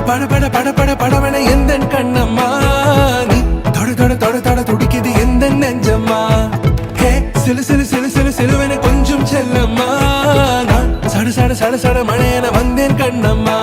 பட பட பட பட படவன எந்த கண்ணம்மா நீ தொட தொட தொட தொட துடிக்குது எந்த நெஞ்சம்மா ஹே சிலு சிலு சிலு சிலு சிலுவன கொஞ்சம் செல்லம்மா நான் சட சட சட சட மழையன வந்தேன் கண்ணம்மா